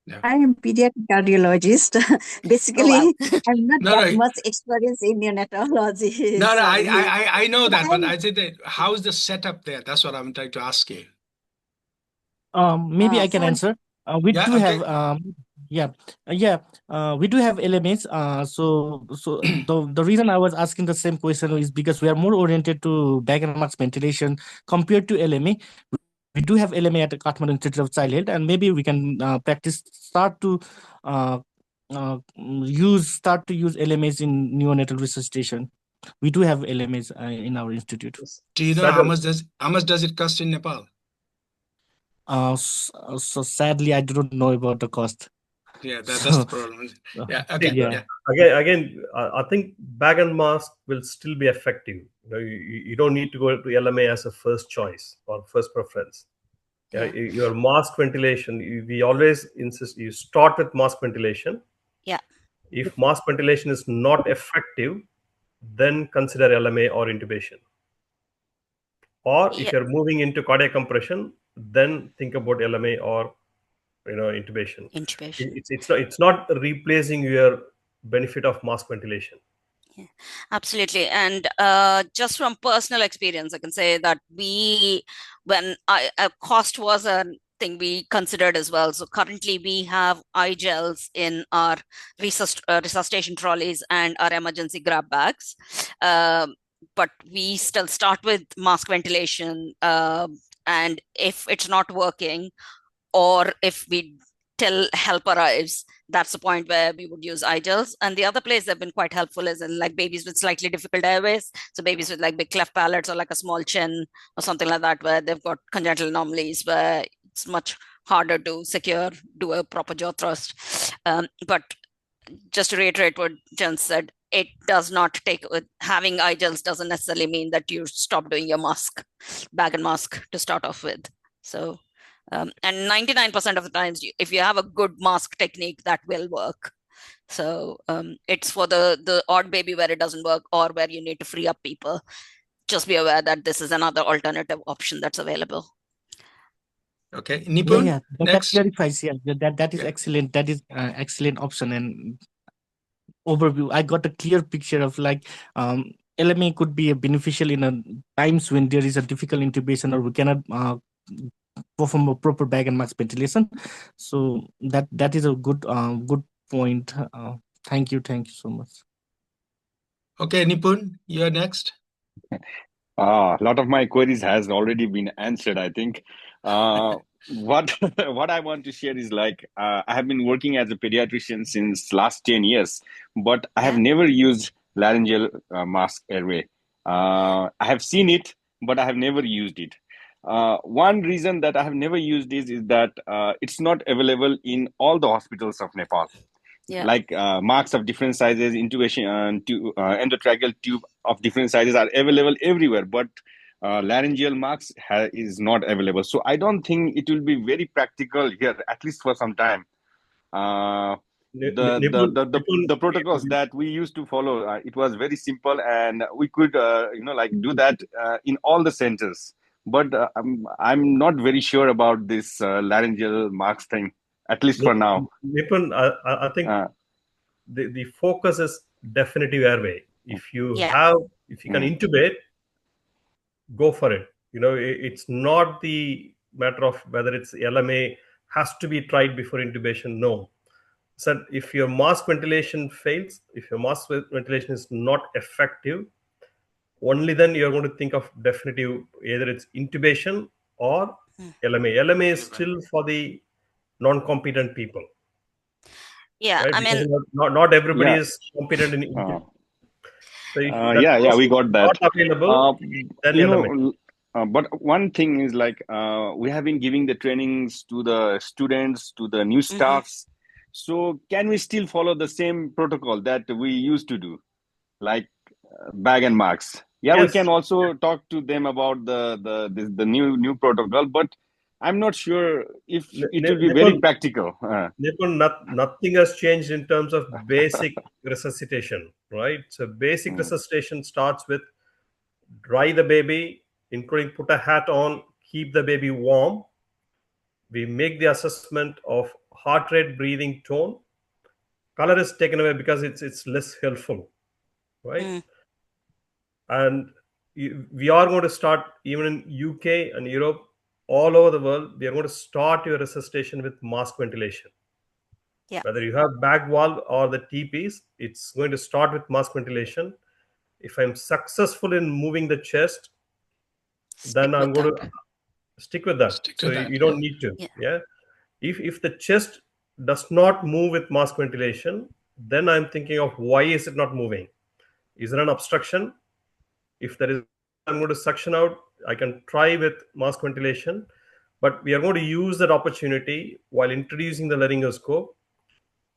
No. I am pediatric cardiologist. Basically, I'm not that much experience in neonatology. No, I know that, but I said that how's the setup there? That's what I'm trying to ask you. Maybe I can answer. We do have we do have LMAs. So the reason I was asking the same question is because we are more oriented to bag and mask ventilation compared to LMA. We do have LMA at the Kathmandu Institute of Child Health, and maybe we can start to use LMAs in neonatal resuscitation. We do have LMAs in our institute. Do you know how much does it cost in Nepal? So sadly, I don't know about the cost. Yeah, that's the problem. Yeah, okay. Yeah. Again, I think bag and mask will still be effective. You don't need to go to LMA as a first choice or first preference. Your mask ventilation, we always insist you start with mask ventilation. If mask ventilation is not effective, then consider LMA or intubation. Or if you're moving into cardiac compression, then think about LMA or intubation. It's not replacing your benefit of mask ventilation. Yeah, absolutely. And just from personal experience, I can say that when cost was a thing we considered as well. So currently we have iGels in our resuscitation trolleys and our emergency grab bags. But we still start with mask ventilation. And if it's not working, or if we till help arrives, that's the point where we would use iGels. And the other place they've been quite helpful is in like babies with slightly difficult airways. So babies with like big cleft palates or like a small chin or something like that, where they've got congenital anomalies where it's much harder to secure, do a proper jaw thrust. But just to reiterate what Jen said, it does not take, having iGels doesn't necessarily mean that you stop doing your mask, bag and mask to start off with. So, and 99% of the times, if you have a good mask technique, that will work. So it's for the odd baby where it doesn't work or where you need to free up people. Just be aware that this is another alternative option that's available. Okay, Nipun, yeah, that clarifies. Yeah, that is excellent. That is excellent option and overview. I got a clear picture of like LMA could be beneficial in a times when there is a difficult intubation or we cannot perform a proper bag and mask ventilation. So that is a good good point. Thank you so much. Okay, Nipun, you're next. A lot of my queries has already been answered, I think. What what I want to share is like I have been working as a pediatrician since last 10 years, but I have never used laryngeal mask airway. I have seen it, but I have never used it. One reason that I have never used this is that it's not available in all the hospitals of Nepal. Like marks of different sizes, intubation, endotracheal tube of different sizes are available everywhere, but laryngeal marks is not available. So I don't think it will be very practical here, at least for some time. The protocols that we used to follow, it was very simple, and we could do that in all the centers. But I'm not very sure about this laryngeal marks thing, at least for now. Nipun, I think the focus is definitive airway. If you can intubate, go for it. It's not the matter of whether it's LMA has to be tried before intubation. No. So if your mask ventilation fails, if your mask ventilation is not effective, only then you're going to think of definitive, either it's intubation or LMA. LMA is still for the non-competent people. Yeah, right? I mean, not everybody is competent in intubation. So we got that. Not available, then LMA. But one thing is like we have been giving the trainings to the students, to the new staffs. So can we still follow the same protocol that we used to do, like bag and marks? Yeah, yes. We can also talk to them about the new protocol, but I'm not sure if it will be very practical. Nipun, nothing has changed in terms of basic resuscitation, right? So basic resuscitation starts with dry the baby, including put a hat on, keep the baby warm. We make the assessment of heart rate, breathing, tone. Color is taken away because it's less helpful, right? And we are going to start, even in UK and Europe, all over the world, we are going to start your resuscitation with mask ventilation. Yeah. Whether you have bag valve or the TPs, it's going to start with mask ventilation. If I'm successful in moving the chest, then I'm going to stick with that. You don't need to. Yeah. If the chest does not move with mask ventilation, then I'm thinking of why is it not moving? Is there an obstruction? If there is, I'm going to suction out. I can try with mask ventilation, but we are going to use that opportunity while introducing the laryngoscope.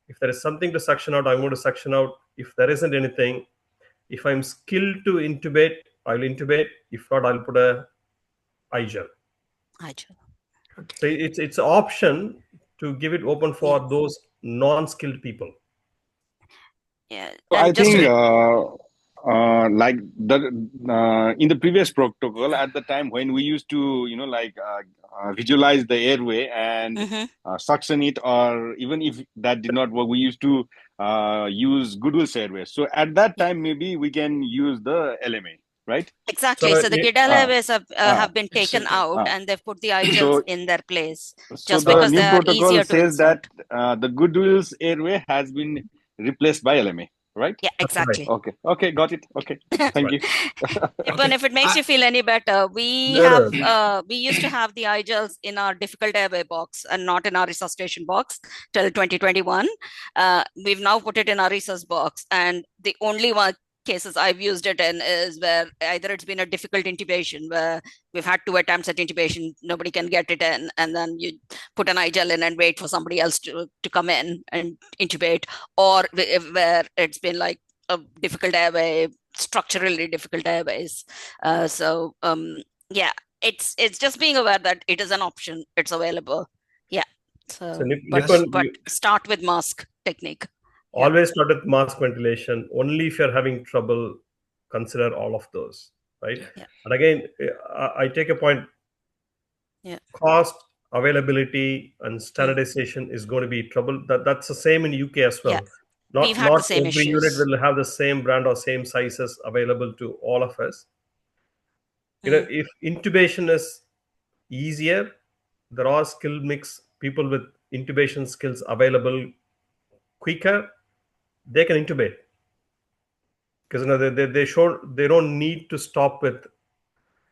If there is something to suction out, I'm going to suction out. If there isn't anything, if I'm skilled to intubate, I'll intubate. If not, I'll put a iGel. Okay. So it's an option to give it open for those non-skilled people. Yeah, so I think like in the previous protocol at the time when we used to visualize the airway and suction it, or even if that did not work, we used to use Goodwill's airway. So at that time maybe we can use the LMA, right? Exactly. So the Goodwill airways have been taken out and they've put the iGels in their place. Just because the new they protocol are easier says to that the Goodwill's airway has been replaced by LMA. Right? Yeah, exactly. Okay, got it. Okay, thank you. But if it makes you feel any better, we used to have the iGels in our difficult airway box and not in our resuscitation box till 2021. We've now put it in our resus box, and the only cases I've used it in is where either it's been a difficult intubation where we've had 2 attempts at intubation, nobody can get it in, and then you put an iGel in and wait for somebody else to come in and intubate, or where it's been like a difficult airway, structurally difficult airways. Yeah, it's just being aware that it is an option, it's available. Yeah. So but start with mask technique. Always start with mask ventilation. Only if you're having trouble, consider all of those, right? Yeah. And again, I take a point. Yeah. Cost, availability, and standardization is going to be trouble. That's the same in UK as well. Yeah. We've had not the same every issues. unit will have the same brand or same sizes available to all of us. If intubation is easier, there are skill mix people with intubation skills available quicker, they can intubate, because they don't need to stop with,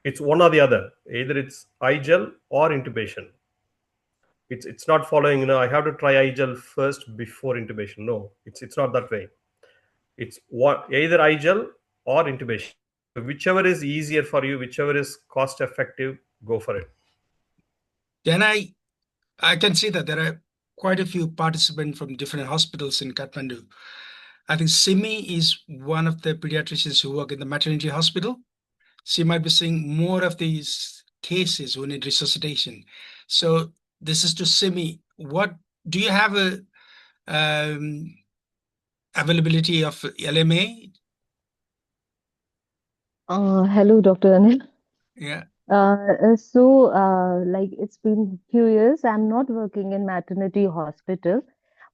it's one or the other, either it's iGel or intubation. It's not following, I have to try iGel first before intubation. No, it's not that way. It's either iGel or intubation. Whichever is easier for you, whichever is cost effective, go for it. Then I can see that there are quite a few participants from different hospitals in Kathmandu. I think Simi is one of the pediatricians who work in the maternity hospital. She might be seeing more of these cases who need resuscitation. So this is to Simi. What do you have a availability of LMA? Hello, Dr. Anil. Yeah. Like it's been few years, I'm not working in maternity hospital,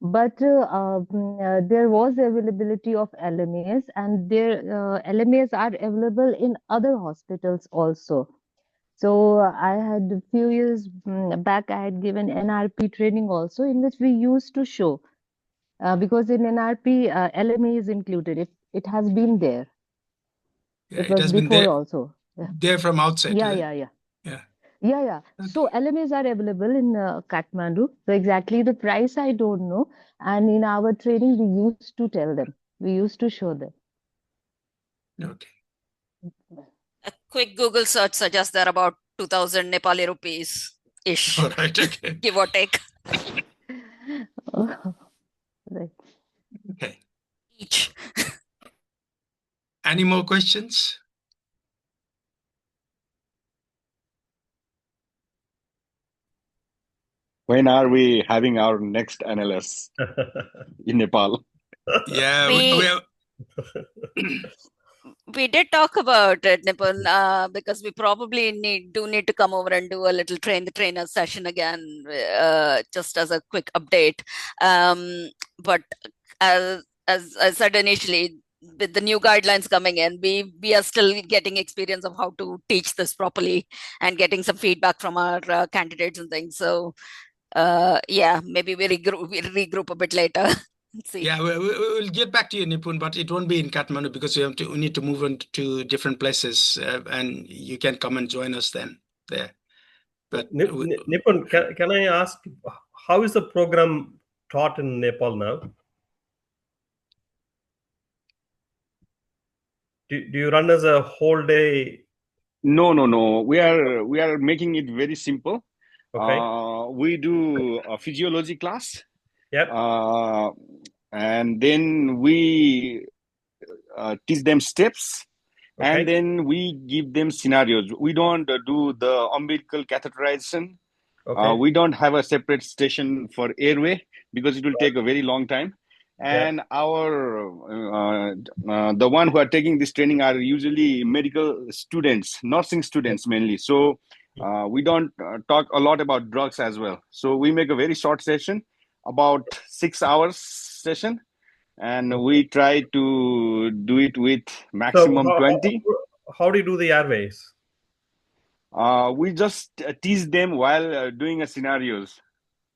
but there was availability of LMAs, and LMAs are available in other hospitals also. So I had a few years back, I had given NRP training also, in which we used to show, because in NRP, LMA is included. It has been there. Yeah, it was has before been there, also. there from outside. Yeah. So LMAs are available in Kathmandu. So exactly the price I don't know. And in our training, we used to tell them. We used to show them. Okay. A quick Google search suggests they're about 2,000 Nepali rupees ish. All right. Okay. Give or take. Right. Okay. Each. Any more questions? When are we having our next NLS in Nepal? Yeah, we did talk about it, Nipun, because we probably need to come over and do a little train the trainer session again, just as a quick update. But as I said initially, with the new guidelines coming in, we are still getting experience of how to teach this properly and getting some feedback from our candidates and things. So yeah, maybe we'll regroup a bit later. See. Yeah, we'll get back to you, Nipun, but it won't be in Kathmandu because we need to move on to different places, and you can come and join us then there. But Nipun, can I ask, how is the program taught in Nepal now? Do you run as a whole day? No. We are making it very simple. Okay. We do a physiology class. Yep. And then we teach them steps. Okay. And then we give them scenarios. We don't do the umbilical catheterization. Okay. We don't have a separate station for airway because it will take a very long time. And our the one who are taking this training are usually medical students, nursing students mainly. So we don't talk a lot about drugs as well. So we make a very short session, about 6 hours session, and we try to do it with maximum 20. How do you do the airways? We just tease them while doing a scenarios.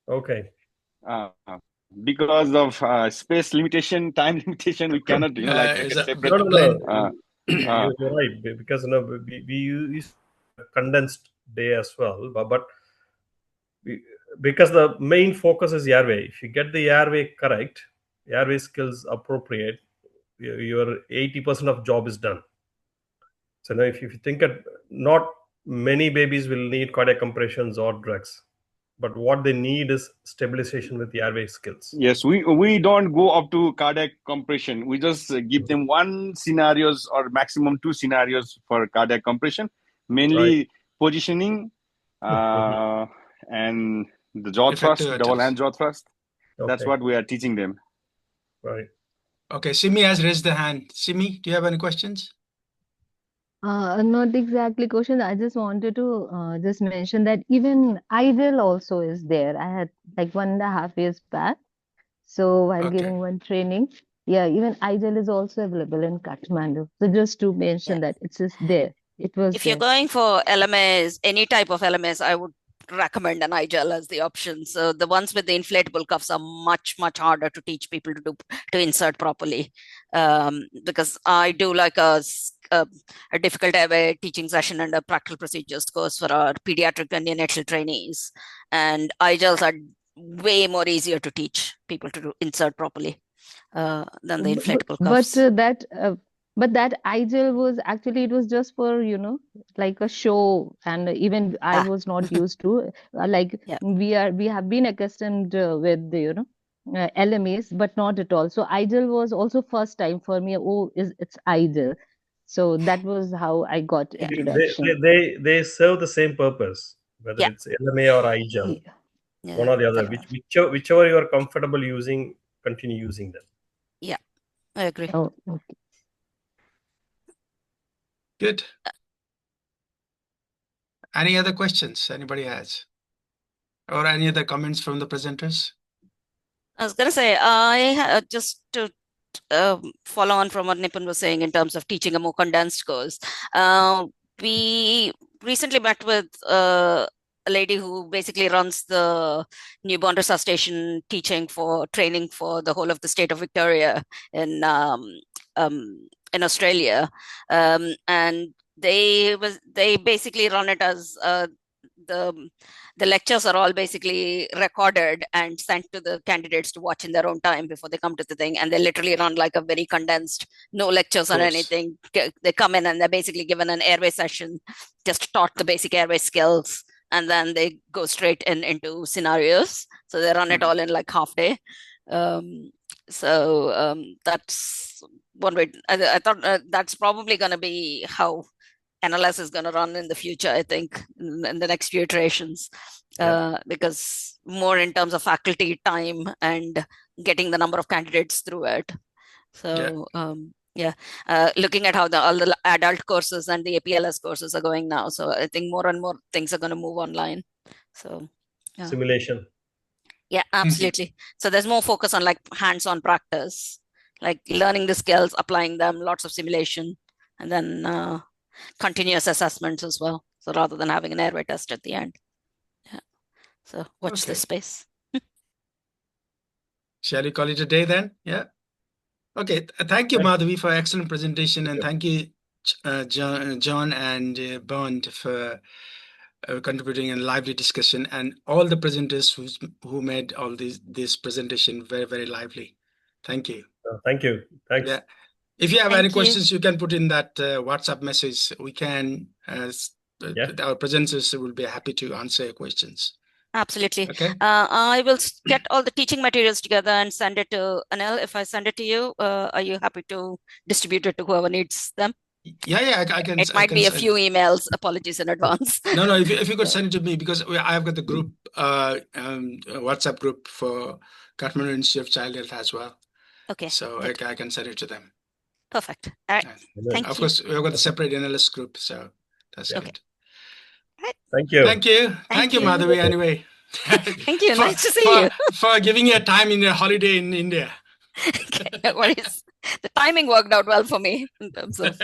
Okay. Because of space limitation, time limitation, we cannot, make a separate. No. You're right, because we use condensed day as well, but because the main focus is airway. If you get the airway correct, airway skills appropriate, your 80% of job is done. So now if you think not many babies will need cardiac compressions or drugs, but what they need is stabilization with the airway skills. Yes, we don't go up to cardiac compression. We just give them one scenarios or maximum 2 scenarios for cardiac compression, mainly positioning and the jaw thrust, double hand jaw thrust. That's what we are teaching them. Right. Okay, Simi has raised the hand. Simi, do you have any questions? Not exactly question. I just wanted to just mention that even IDIL also is there. I had like 1.5 years back. So while giving one training, even IDIL is also available in Kathmandu. So just to mention that it's just there. It was if you're going for LMS, any type of LMS, I would recommend an iGel as the option. So the ones with the inflatable cuffs are much harder to teach people to insert properly, because I do like a difficult airway teaching session and a practical procedures course for our pediatric and neonatal trainees, and iGels are way more easier to teach people to insert properly than the inflatable cuffs. But that iGel was actually, it was just for, like a show, and even I was not used to, we have been accustomed with the, LMAs, but not at all. So iGel was also first time for me. It's iGel. So that was how I got introduction. They serve the same purpose, whether it's LMA or iGel, one or the other. Whichever you are comfortable using, continue using them. Yeah, I agree. Oh, okay. Good. Any other questions anybody has? Or any other comments from the presenters? I was going to say, just to follow on from what Nipun was saying in terms of teaching a more condensed course. We recently met with a lady who basically runs the newborn resuscitation teaching for training for the whole of the state of Victoria in Australia, and they basically run it as the lectures are all basically recorded and sent to the candidates to watch in their own time before they come to the thing, and they literally run like a very condensed, no lectures or anything. They come in and they're basically given an airway session, just taught the basic airway skills, and then they go straight into scenarios. So they run it all in like half day. That's one way. I thought that's probably going to be how NLS is going to run in the future, I think, in the next few iterations, because more in terms of faculty time and getting the number of candidates through it. So looking at how all the adult courses and the APLS courses are going now. So I think more and more things are going to move online. So simulation. Yeah, absolutely. So there's more focus on like hands-on practice, like learning the skills, applying them, lots of simulation, and then continuous assessments as well. So rather than having an airway test at the end. Yeah. So watch this space. Shall we call it a day then? Yeah. Okay. Thank you, Madhavi, for excellent presentation, and thank you, John and Bond, for contributing in lively discussion, and all the presenters who made all this presentation very lively. Thank you. Thank you. Thanks. Yeah. If you have any questions, you can put in that WhatsApp message. We can, our presenters will be happy to answer your questions. Absolutely. Okay. I will get all the teaching materials together and send it to Anil. If I send it to you, are you happy to distribute it to whoever needs them? Yeah, I can. It might be a few emails. Apologies in advance. No. If you could send it to me, because I've got the group, WhatsApp group for Kathmandu Institute of Child Health as well. Okay. So I can send it to them. Perfect. All right. Thank you. Of course, we've got a separate analyst group, so that's good. Right. Thank you. Thank you, Madhavi. Anyway, thank you. Nice to see you. For giving your time in a holiday in India. Okay, no worries. The timing worked out well for me in terms of.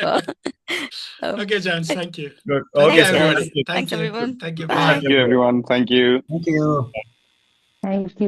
Okay, John. Thank you. Good. Okay, everybody. Thanks, everyone. Thank you. Thank you, everyone. Thank you. Thank you. Thank you.